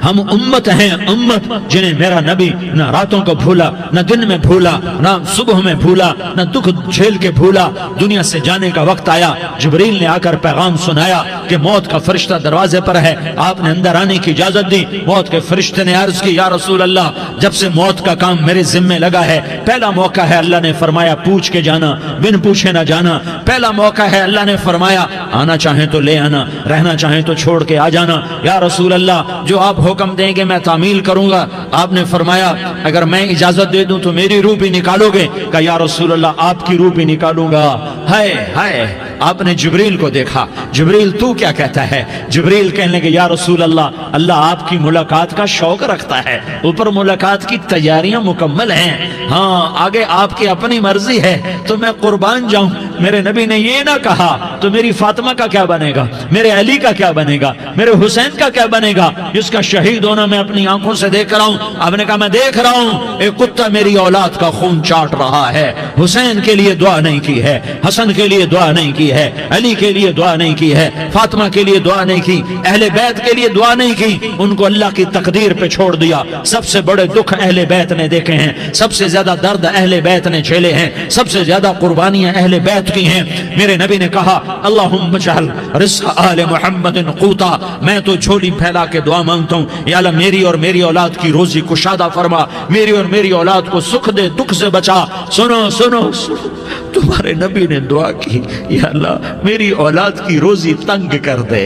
ہم امت ہیں، امت جنہیں میرا نبی نہ راتوں کو بھولا، نہ دن میں بھولا، نہ صبح میں بھولا، نہ دکھ جھیل کے بھولا۔ دنیا سے جانے کا وقت آیا، جبریل نے آ کر پیغام سنایا کہ موت کا فرشتہ دروازے پر ہے، آپ نے اندر آنے کی اجازت دی۔ موت کے فرشتے نے عرض کی، یا رسول اللہ، جب سے موت کا کام میرے ذمہ لگا ہے، پہلا موقع ہے، اللہ نے فرمایا پوچھ کے جانا، بن پوچھے نہ جانا۔ پہلا موقع ہے، اللہ نے فرمایا آنا چاہیں تو لے آنا، رہنا چاہیں تو چھوڑ کے آ جانا۔ یا رسول اللہ، جو آپ حکم دیں گے میں تعمیل کروں گا۔ آپ نے فرمایا اگر میں اجازت دے دوں تو میری روح بھی نکالو گے؟ کہ یا رسول اللہ، آپ کی روح بھی نکالوں گا۔ ہائے ہائے، آپ نے جبریل کو دیکھا، جبریل تو کیا کہتا ہے؟ جبریل کہنے لگے یا رسول اللہ، اللہ آپ کی ملاقات کا شوق رکھتا ہے، اوپر ملاقات کی تیاریاں مکمل ہیں، ہاں آگے آپ کی اپنی مرضی ہے تو میں قربان جاؤں۔ میرے نبی نے یہ نہ کہا تو میری فاطمہ کا کیا بنے گا، میرے علی کا کیا بنے گا، میرے حسین کا کیا بنے گا، جس کا شہید ہونا میں اپنی آنکھوں سے دیکھ رہا ہوں۔ آپ نے کہا میں دیکھ رہا ہوں ایک کتا میری اولاد کا خون چاٹ رہا ہے۔ حسین کے لیے دعا نہیں کی ہے، حسن کے لیے دعا نہیں کی ہے، علی کے لیے دعا نہیں کی ہے، فاطمہ کے لیے دعا نہیں کی، اہل بیت کے لیے دعا نہیں کی، ان کو اللہ کی تقدیر پہ چھوڑ دیا۔ سب سے بڑے دکھ اہل بیت نے دیکھے ہیں، سب سے زیادہ درد اہل بیت نے جھیلے ہیں، سب سے زیادہ قربانیاں اہل بیت کی ہیں۔ میرے نبی نے کہا اللہم اجعل رزق آل محمد قوتا، میں تو جھولی پھیلا کے دعا مانگتا ہوں، یا اللہ میری اور میری اولاد کی روزی کشادہ فرما، میری اور میری اولاد کو سکھ دے، دکھ سے بچا۔ سنو سنو سنو، تمہارے نبی نے دعا کی، یا اللہ میری اولاد کی روزی تنگ کر دے،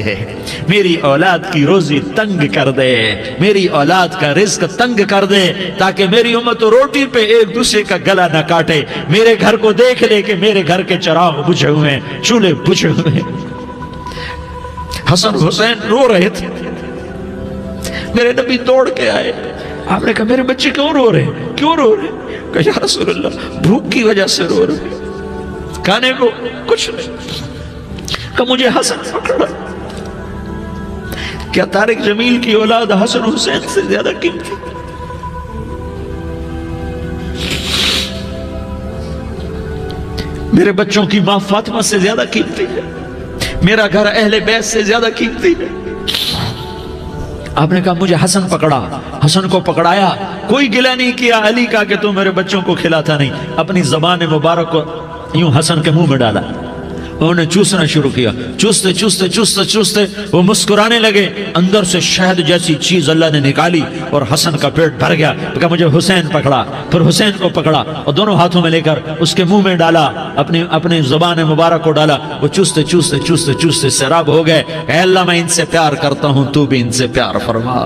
میری اولاد کی روزی تنگ کر دے، میری اولاد کا رزق تنگ کر دے، تاکہ میری امت روٹی پہ ایک دوسرے کا گلا نہ کاٹے، میرے گھر کو دیکھ لے کہ میرے گھر کے چراغ بجھے ہوئے ہیں، چولہے بجھے ہوئے ہیں۔ حسن حسین رو رہے تھے، میرے نبی دوڑ کے آئے، آپ نے کہا میرے بچے کیوں رو رہے ہیں، کیوں رو رہے ہیں؟ کہا یا رسول اللہ بھوک کی وجہ سے رو رہے ہیں، کھانے کو کچھ نہیں۔ کہ مجھے حسن پکڑا۔ کیا طارق جمیل کی اولاد حسن حسین سے زیادہ قیمتی؟ میرے بچوں کی ماں فاطمہ سے زیادہ قیمتی ہے، میرا گھر اہل بیت سے زیادہ قیمتی ہے۔ آپ نے کہا مجھے حسن پکڑا، حسن کو پکڑایا، کوئی گلہ نہیں کیا علی کا کہ تو میرے بچوں کو کھلاتا نہیں، اپنی زبان مبارک کو یوں حسن کے منہ میں ڈالا، انہوں نے چوسنا شروع کیا، چوستے چوستے چوستے چوستے وہ مسکرانے لگے، اندر سے شہد جیسی چیز اللہ نے نکالی اور حسن کا پیٹ بھر گیا۔ کہا مجھے حسین پکڑا، پھر حسین کو پکڑا اور دونوں ہاتھوں میں لے کر اس کے منہ میں ڈالا، اپنی زبان مبارک کو ڈالا، وہ چوستے چوستے چوستے چوستے سیراب ہو گئے۔ اے اللہ میں ان سے پیار کرتا ہوں، تو بھی ان سے پیار فرما،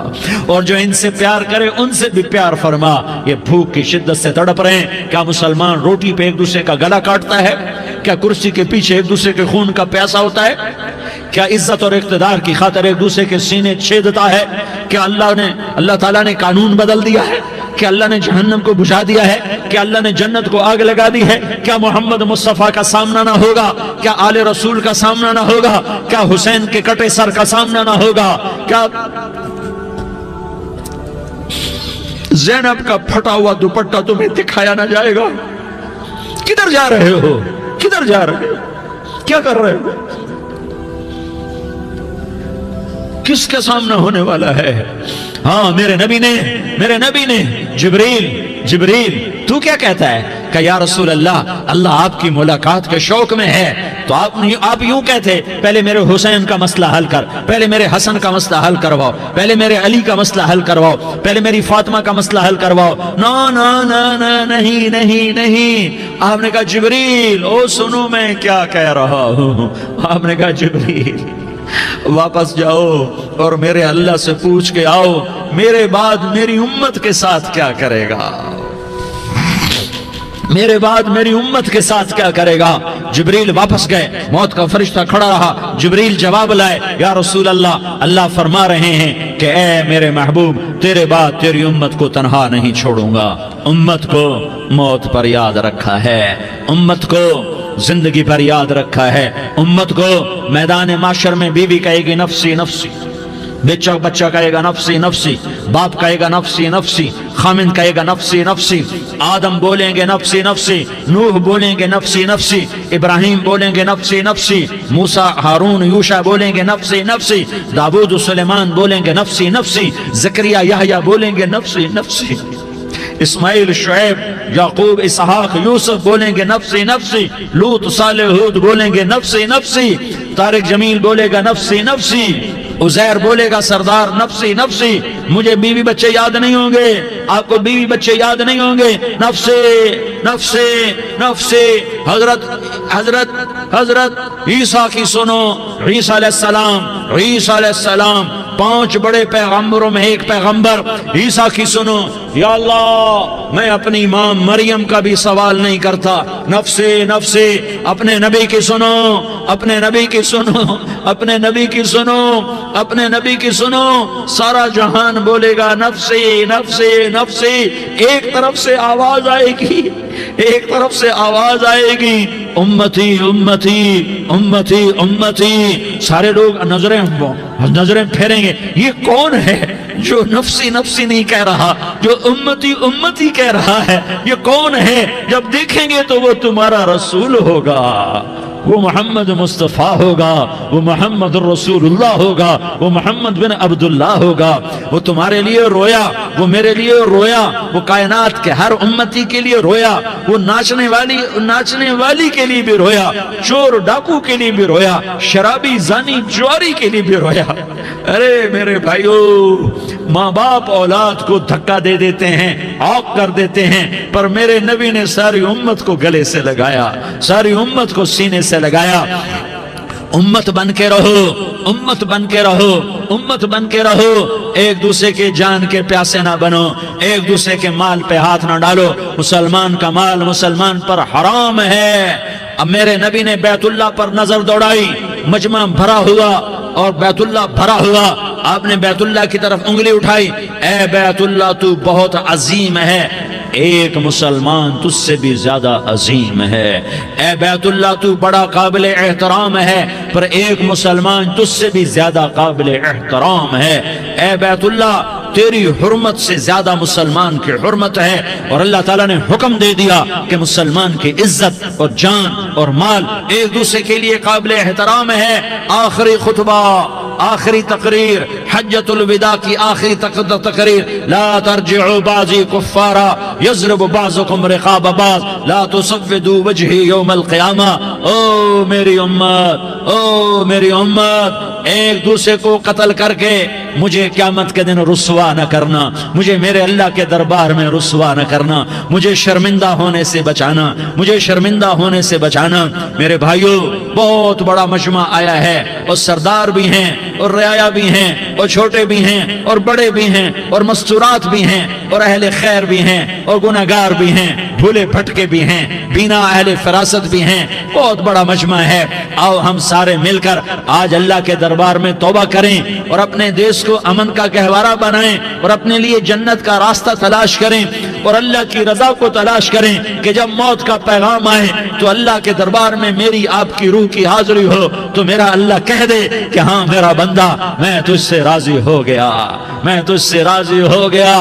اور جو ان سے پیار کرے ان سے بھی پیار فرما۔ یہ بھوک کی شدت سے تڑپ رہے ہیں، کیا مسلمان روٹی پہ ایک دوسرے کا گلا کاٹتا ہے؟ کیا کرسی کے پیچھے ایک دوسرے کے خون کا پیاسا ہوتا ہے؟ کیا عزت اور اقتدار کی خاطر ایک دوسرے کے سینے چھیدتا ہے؟ کیا اللہ تعالیٰ نے قانون بدل دیا ہے؟ کیا اللہ نے جہنم کو بجھا دیا ہے؟ کیا اللہ نے جنت کو آگ لگا دی ہے؟ کیا محمد مصطفیٰ کا سامنا نہ ہوگا؟ کیا آل رسول کا سامنا نہ ہوگا؟ کیا حسین کے کٹے سر کا سامنا نہ ہوگا؟ کیا زینب کا پھٹا ہوا دوپٹہ تمہیں دکھایا نہ جائے گا؟ کدھر جا رہے ہو؟ کدھر جا رہے ہو؟ کیا کر رہے ہو؟ کس کے سامنے ہونے والا ہے؟ ہاں میرے نبی نے جبریل تو کیا کہتا ہے؟ کہ یا رسول اللہ، اللہ آپ کی ملاقات کے شوق میں ہے، تو آپ یوں کہتے پہلے میرے حسین کا مسئلہ حل کر، پہلے میرے حسن کا مسئلہ حل کرواؤ، پہلے میرے علی کا مسئلہ حل کرواؤ، پہلے میری فاطمہ کا مسئلہ حل کرواؤ۔ نا نا نا نا نہیں نہیں نہیں۔ آپ نے کہا جبریل او سنو میں کیا کہہ رہا ہوں۔ آپ نے کہا جبریل واپس جاؤ اور میرے اللہ سے پوچھ کے آؤ میرے بعد میری امت کے ساتھ کیا کرے گا، میرے بعد میری امت کے ساتھ کیا کرے گا۔ جبریل واپس گئے، موت کا فرشتہ کھڑا رہا، جبریل جواب لائے، یا رسول اللہ، اللہ فرما رہے ہیں کہ اے میرے محبوب، تیرے بعد تیری امت کو تنہا نہیں چھوڑوں گا۔ امت کو موت پر یاد رکھا ہے، امت کو زندگی پر یاد رکھا ہے، امت کو میدان معاشر میں بیوی کہے گی نفسی نفسی، بچہ کہے گا نفسی نفسی، باپ کہے گا نفسی نفسی، خامند کہے گا نفسی نفسی، آدم بولیں گے نفسی نفسی، نوح بولیں گے نفسی نفسی، ابراہیم بولیں گے نفسی نفسی، موسیٰ ہارون یوشع بولیں گے نفسی نفسی، داؤد سلیمان بولیں گے نفسی نفسی، زکریا یحییٰ بولیں گے نفسی نفسی، اسماعیل شعیب یعقوب اسحاق یوسف بولیں گے نفسی نفسی، لوط صالح ہود بولیں گے نفسی نفسی، طارق جمیل بولے گا نفسی نفسی، عزیر بولے گا سردار نفسی نفسی، مجھے بیوی بچے یاد نہیں ہوں گے، آپ کو بیوی بچے یاد نہیں ہوں گے، نفسی نفسی نفسی۔ حضرت عیسیٰ کی سنو، عیسیٰ علیہ السلام 5 بڑے پیغمبروں میں ایک پیغمبر عیسیٰ کی سنو، یا اللہ میں اپنی ماں مریم کا بھی سوال نہیں کرتا، نفسی نفسی۔ اپنے نبی کی سنو، اپنے نبی کی سنو، اپنے نبی کی سنو، اپنے نبی کی سنو، سارا جہان بولے گا نفسی نفسی نفسی۔ ایک طرف سے آواز آئے گی، ایک طرف سے آواز آئے گی، امتی امتی امتی امتی۔ سارے لوگ نظریں پھیریں گے، یہ کون ہے جو نفسی نفسی نہیں کہہ رہا، جو امتی امتی کہہ رہا ہے؟ یہ کون ہے؟ جب دیکھیں گے تو وہ تمہارا رسول ہوگا، وہ محمد مصطفیٰ ہوگا، وہ محمد الرسول اللہ ہوگا، وہ محمد بن عبداللہ ہوگا۔ وہ تمہارے لیے رویا، وہ میرے لیے رویا، وہ کائنات کے ہر امتی کے لیے رویا، وہ ناچنے والی کے لیے بھی رویا، چور ڈاکو کے لیے بھی رویا، شرابی زانی جواری کے لیے بھی رویا۔ ارے میرے بھائیو، ماں باپ اولاد کو دھکا دے دیتے ہیں، عوق کر دیتے ہیں، پر میرے نبی نے ساری امت کو گلے سے لگایا، ساری امت کو سینے سے لگایا۔ امت بن کے رہو، امت بن کے رہو، امت بن کے رہو، ایک دوسرے کے جان کے پیاسے نہ بنو، ایک دوسرے کے مال پہ ہاتھ نہ ڈالو۔ مسلمان کا مال مسلمان پر حرام ہے۔ اب میرے نبی نے بیت اللہ پر نظر دوڑائی، مجمع بھرا ہوا اور بیت اللہ بھرا ہوا، آپ نے بیت اللہ کی طرف انگلی اٹھائی، اے بیت اللہ تو بہت عظیم ہے، ایک مسلمان تجھ سے بھی زیادہ عظیم ہے، اے بیت اللہ تو بڑا قابل احترام ہے، پر ایک مسلمان تجھ سے بھی زیادہ قابل احترام ہے، اے بیت اللہ تیری حرمت سے زیادہ مسلمان کی حرمت ہے۔ اور اللہ تعالیٰ نے حکم دے دیا کہ مسلمان کی عزت اور جان اور مال ایک دوسرے کے لیے قابل احترام ہے۔ آخری خطبہ، آخری تقریر، حجۃ الوداع کی آخری تقریر، لا ترجعوا بعضی کفارا یضرب بعضکم رقاب بعض لا تسودوا وجہی یوم القیامہ۔ او میری امت، او میری امت، ایک دوسرے کو قتل کر کے مجھے قیامت کے دن رسوا نہ کرنا، مجھے میرے اللہ کے دربار میں رسوا نہ کرنا، مجھے شرمندہ ہونے سے بچانا، مجھے شرمندہ ہونے سے بچانا۔ میرے بھائیو، بہت بڑا مجمع آیا ہے، اور سردار بھی ہیں اور رعایا بھی ہیں اور چھوٹے بھی ہیں اور بڑے بھی ہیں اور مستورات بھی ہیں اور اہل خیر بھی ہیں اور گناہگار بھی ہیں، بھولے بھٹکے بھی ہیں، بینا اہل فراست بھی ہیں، بہت بڑا مجمع ہے۔ آؤ ہم سارے مل کر آج اللہ کے دربار میں توبہ کریں اور اپنے دیش کو امن کا گہوارہ بنائیں اور اپنے لیے جنت کا راستہ تلاش کریں اور اللہ کی رضا کو تلاش کریں کہ جب موت کا پیغام آئے تو اللہ کے دربار میں میری آپ کی روح کی حاضری ہو تو میرا اللہ کہہ دے کہ ہاں میرا بندہ، میں تجھ سے راضی ہو گیا، میں تجھ سے راضی ہو گیا۔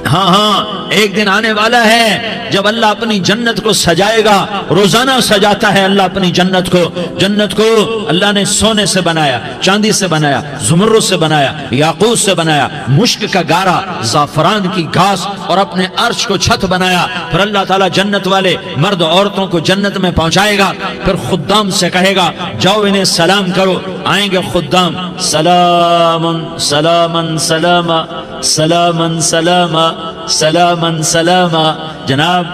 ہاں ہاں، ایک دن آنے والا ہے جب اللہ اپنی جنت کو سجائے گا، روزانہ سجاتا ہے اللہ اپنی جنت کو۔ جنت کو اللہ نے سونے سے بنایا، چاندی سے بنایا، زمرد سے بنایا، یاقوت سے بنایا، مشک کا گارا، زعفران کی گھاس اور اپنے عرش کو چھت بنایا۔ پھر اللہ تعالیٰ جنت والے مرد عورتوں کو جنت میں پہنچائے گا، پھر خدام سے کہے گا جاؤ انہیں سلام کرو۔ آئیں گے خدام، سلام سلام سلام سلام سلام سلام سلام۔ جناب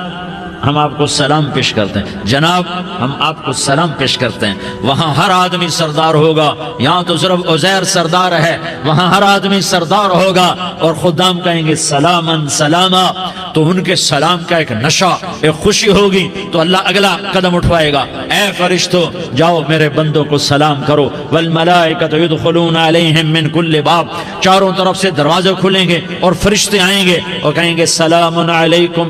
ہم آپ کو سلام پیش کرتے ہیں، جناب ہم آپ کو سلام پیش کرتے ہیں۔ وہاں ہر آدمی سردار ہوگا، یہاں تو صرف عزیر سردار ہے، وہاں ہر آدمی سردار ہوگا اور خدام کہیں گے سلامن سلاما۔ تو ان کے سلام کا ایک نشہ، ایک خوشی ہوگی، تو اللہ اگلا قدم اٹھوائے گا، اے فرشتو جاؤ میرے بندوں کو سلام کرو۔ والملائکۃ یدخلون علیہم من کل باب، چاروں طرف سے دروازے کھلیں گے اور فرشتے آئیں گے اور کہیں گے سلام علیکم،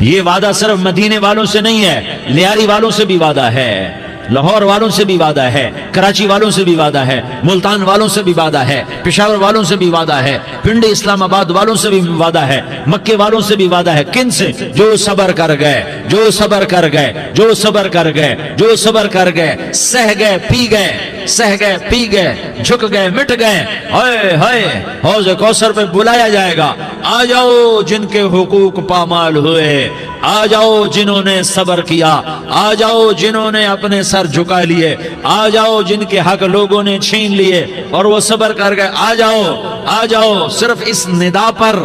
یہ وعدہ صرف مدینے والوں سے نہیں ہے، لیاری والوں سے بھی وعدہ ہے، لاہور والوں سے بھی وعدہ ہے، کراچی والوں سے بھی وعدہ ہے، ملتان والوں سے بھی وعدہ ہے، پشاور والوں سے بھی وعدہ ہے، پنڈی اسلام آباد والوں سے بھی وعدہ ہے، مکے والوں سے بھی وعدہ ہے۔ کن سے؟ جو صبر کر گئے، جو صبر کر گئے، جو صبر کر گئے، جو صبر کر گئے، سہ گئے پی گئے، سہ گئے پی گئے، جھک گئے مٹ گئے۔ ہائے ہائے، حوض کوثر پہ بلایا جائے گا، آ جاؤ جن کے حقوق پامال ہوئے، آ جاؤ جنہوں نے صبر کیا، آ جاؤ جنہوں نے اپنے سر جھکا لیے، آ جاؤ جن کے حق لوگوں نے چھین لیے اور وہ صبر کر گئے، آ جاؤ آ جاؤ۔ صرف اس ندا پر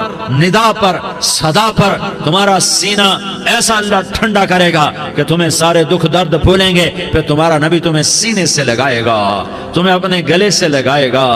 صدا پر تمہارا سینہ ایسا اللہ ٹھنڈا کرے گا کہ تمہیں سارے دکھ درد بھولیں گے، پھر تمہارا نبی تمہیں سینے سے لگائے گا، تمہیں اپنے گلے سے لگائے گا،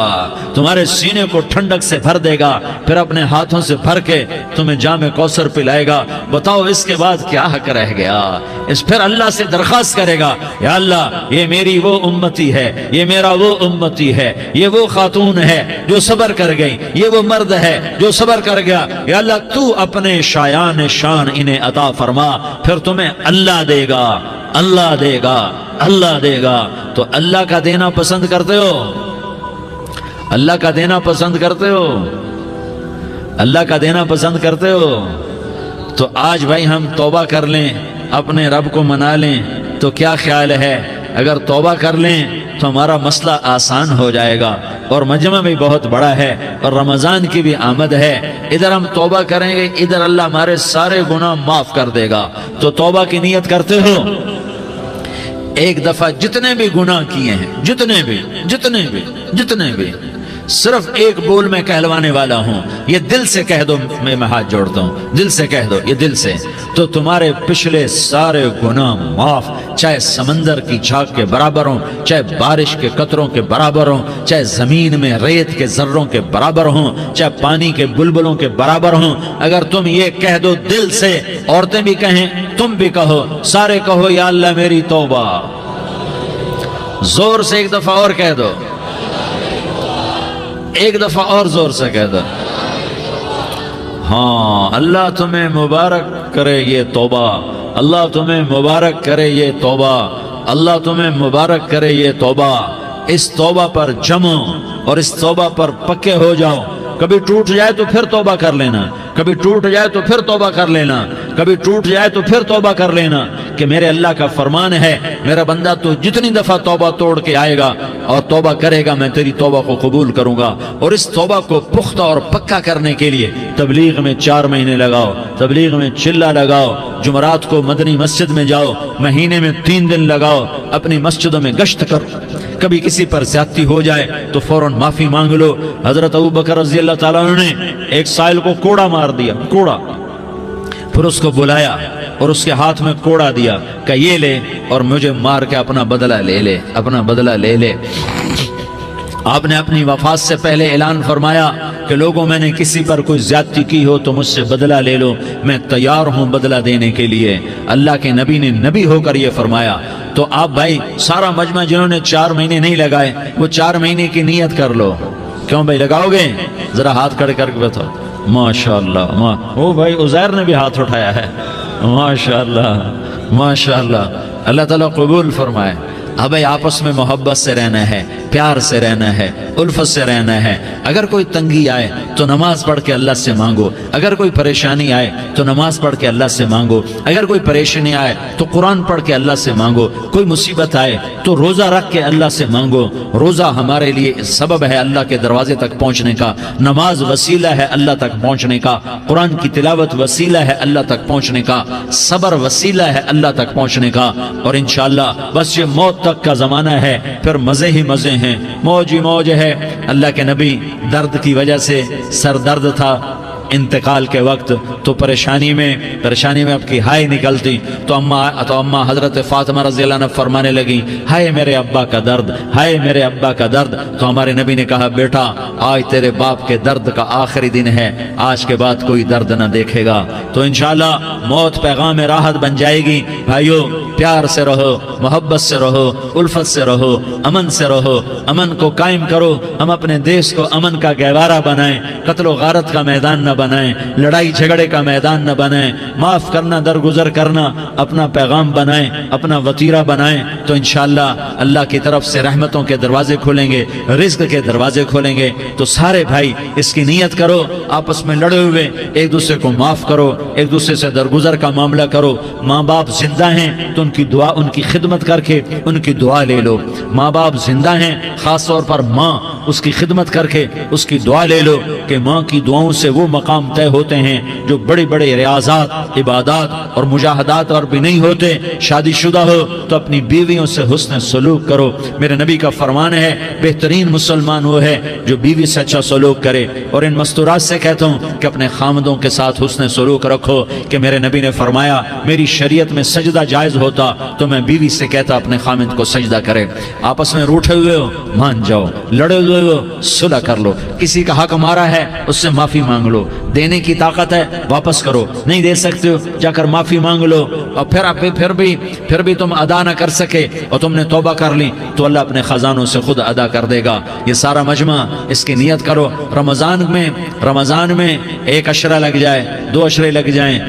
تمہارے سینے کو ٹھنڈک سے بھر دے گا، پھر اپنے ہاتھوں سے بھر کے تمہیں جام کوثر پلائے گا۔ بتاؤ اس کے بعد کیا حق رہ گیا؟ اس پھر اللہ سے درخواست کرے گا، یا اللہ یہ میری وہ امتی ہے، یہ میرا وہ امتی ہے، یہ وہ خاتون ہے جو صبر کر گئی، یہ وہ مرد ہے جو صبر کر گیا، یا اللہ تو اپنے شایان شان انہیں عطا فرما، پھر تمہیں اللہ دے گا، اللہ دے گا، اللہ دے گا۔ تو اللہ کا دینا پسند کرتے ہو؟ اللہ کا دینا پسند کرتے ہو؟ اللہ کا دینا پسند کرتے ہو؟ تو آج بھائی ہم توبہ کر لیں، اپنے رب کو منا لیں، تو کیا خیال ہے اگر توبہ کر لیں تو ہمارا مسئلہ آسان ہو جائے گا، اور مجمع بھی بہت بڑا ہے اور رمضان کی بھی آمد ہے، ادھر ہم توبہ کریں گے، ادھر اللہ ہمارے سارے گناہ معاف کر دے گا۔ تو توبہ کی نیت کرتے ہو؟ ایک دفعہ جتنے بھی گناہ کیے ہیں، جتنے بھی صرف ایک بول میں کہلوانے والا ہوں، یہ دل سے کہہ دو، میں ہاتھ جوڑتا ہوں، دل سے کہہ دو، یہ دل سے، تو تمہارے پچھلے سارے گناہ معاف، چاہے سمندر کی جھاگ کے برابر ہوں، چاہے بارش کے قطروں کے برابر ہوں، چاہے زمین میں ریت کے ذروں کے برابر ہوں، چاہے پانی کے بلبلوں کے برابر ہوں۔ اگر تم یہ کہہ دو دل سے، عورتیں بھی کہیں، تم بھی کہو، سارے کہو، یا اللہ میری توبہ، زور سے ایک دفعہ اور کہہ دو، ایک دفعہ اور زور سے کہہ دو۔ ہاں، اللہ تمہیں مبارک کرے یہ توبہ، اللہ تمہیں مبارک کرے یہ توبہ، اللہ تمہیں مبارک کرے یہ توبہ۔ اس توبہ پر جمو اور اس توبہ پر پکے ہو جاؤ۔ کبھی ٹوٹ جائے تو پھر توبہ کر لینا، کبھی ٹوٹ جائے تو پھر توبہ کر لینا، کبھی ٹوٹ جائے تو پھر توبہ کر لینا، کہ میرے اللہ کا فرمان ہے، میرا بندہ تو جتنی دفعہ توبہ توڑ کے آئے گا اور توبہ کرے گا، میں تیری توبہ کو قبول کروں گا۔ اور اس توبہ کو پختہ اور پکا کرنے کے لیے تبلیغ میں 4 مہینے لگاؤ، تبلیغ میں چلہ لگاؤ، جمعرات کو مدنی مسجد میں جاؤ، مہینے میں 3 دن لگاؤ، اپنی مسجدوں میں گشت کرو، کبھی کسی پر زیادتی ہو جائے تو فوراً معافی مانگ لو۔ حضرت ابوبکر رضی اللہ تعالیٰ عنہ نے ایک سائل کو کوڑا مار دیا، کوڑا، پھر اس کو بلایا اور اس کے ہاتھ میں کوڑا دیا کہ یہ لے اور مجھے مار کے اپنا بدلہ لے لے، اپنا بدلہ لے لے۔ آپ نے اپنی وفات سے پہلے اعلان فرمایا کہ لوگوں، میں نے کسی پر کوئی زیادتی کی ہو تو مجھ سے بدلہ لے لو، میں تیار ہوں بدلہ دینے کے لیے۔ اللہ کے نبی نے نبی ہو کر یہ فرمایا۔ تو آپ بھائی سارا مجمع جنہوں نے 4 مہینے نہیں لگائے، وہ 4 مہینے کی نیت کر لو۔ کیوں بھائی لگاؤ گے؟ ذرا ہاتھ کھڑے کر کے بتاؤ۔ ماشاءاللہ، وہ بھائی عزیر نے بھی ہاتھ اٹھایا ہے، ماشاءاللہ ماشاءاللہ، اللہ تعالیٰ قبول فرمائے۔ اب آپس میں محبت سے رہنا ہے، پیار سے رہنا ہے، الفت سے رہنا ہے۔ اگر کوئی تنگی آئے تو نماز پڑھ کے اللہ سے مانگو، اگر کوئی پریشانی آئے تو نماز پڑھ کے اللہ سے مانگو، اگر کوئی پریشانی آئے تو قرآن پڑھ کے اللہ سے مانگو، کوئی مصیبت آئے تو روزہ رکھ کے اللہ سے مانگو۔ روزہ ہمارے لیے سبب ہے اللہ کے دروازے تک پہنچنے کا، نماز وسیلہ ہے اللہ تک پہنچنے کا، قرآن کی تلاوت وسیلہ ہے اللہ تک پہنچنے کا، صبر وسیلہ ہے اللہ تک پہنچنے کا۔ اور انشاءاللہ بس یہ موت تک کا زمانہ ہے، پھر مزے ہی مزے ہیں، موج ہی موج ہے۔ اللہ کے نبی درد کی وجہ سے سر درد تھا انتقال کے وقت، تو پریشانی میں اب کی ہائے نکلتی تو اما حضرت فاطمہ رضی اللہ عنہ فرمانے لگی، ہائے میرے ابا کا درد، ہائے میرے ابا کا درد۔ تو ہمارے نبی نے کہا، بیٹا آج تیرے باپ کے درد کا آخری دن ہے، آج کے بعد کوئی درد نہ دیکھے گا۔ تو انشاءاللہ موت پیغام راحت بن جائے گی۔ بھائیو پیار سے رہو، محبت سے رہو، الفت سے رہو، امن سے رہو، امن کو قائم کرو۔ ہم اپنے دیش کو امن کا گہوارہ بنائیں، قتل و غارت کا میدان نہ بنائیں، لڑائی جھگڑے کا میدان نہ بنائیں، معاف کرنا، درگزر کرنا اپنا پیغام بنائیں، اپنا وتیرہ بنائیں، تو انشاءاللہ اللہ کی طرف سے رحمتوں کے دروازے کھولیں گے، رزق کے دروازے کھولیں گے۔ تو سارے بھائی اس کی نیت کرو، آپس میں لڑے ہوئے ایک دوسرے کو معاف کرو، ایک دوسرے سے درگزر کا معاملہ کرو۔ ماں باپ زندہ ہیں تو ان کی دعا، ان کی خدمت کر کے ان کی دعا لے لو۔ ماں باپ زندہ ہیں، خاص طور پر ماں، اس کی خدمت کر کے اس کی دعا لے لو کہ ماں کی دعاؤں سے وہ مقام طے ہوتے ہیں جو بڑے بڑے ریاضات، عبادات اور مجاہدات اور بھی نہیں ہوتے۔ شادی شدہ ہو تو اپنی بیویوں سے حسن سلوک کرو۔ میرے نبی کا فرمان ہے بہترین مسلمان وہ ہے جو بیوی سے اچھا سلوک کرے۔ اور ان مستورات سے کہتا ہوں کہ اپنے خامدوں کے ساتھ حسن سلوک رکھو، کہ میرے نبی نے فرمایا میری شریعت میں سجدہ جائز ہوتا تو میں بیوی سے کہتا اپنے خامد کو سجدہ کرے۔ آپس میں روٹھے ہوئے ہو مان جاؤ، لڑے ہوئے ہو صلح کر لو، کسی کا حق مارا ہے اس سے معافی مانگ لو، دینے کی طاقت ہے واپس کرو، نہیں دے سکتے ہو جا کر معافی مانگ لو، اور پھر بھی تم ادا نہ کر سکے اور تم نے توبہ کر لی تو اللہ اپنے خزانوں سے خود ادا کر دے گا۔ یہ سارا مجمع اس کی نیت کرو، رمضان میں ایک عشرہ لگ جائے، 2 عشرے لگ جائیں،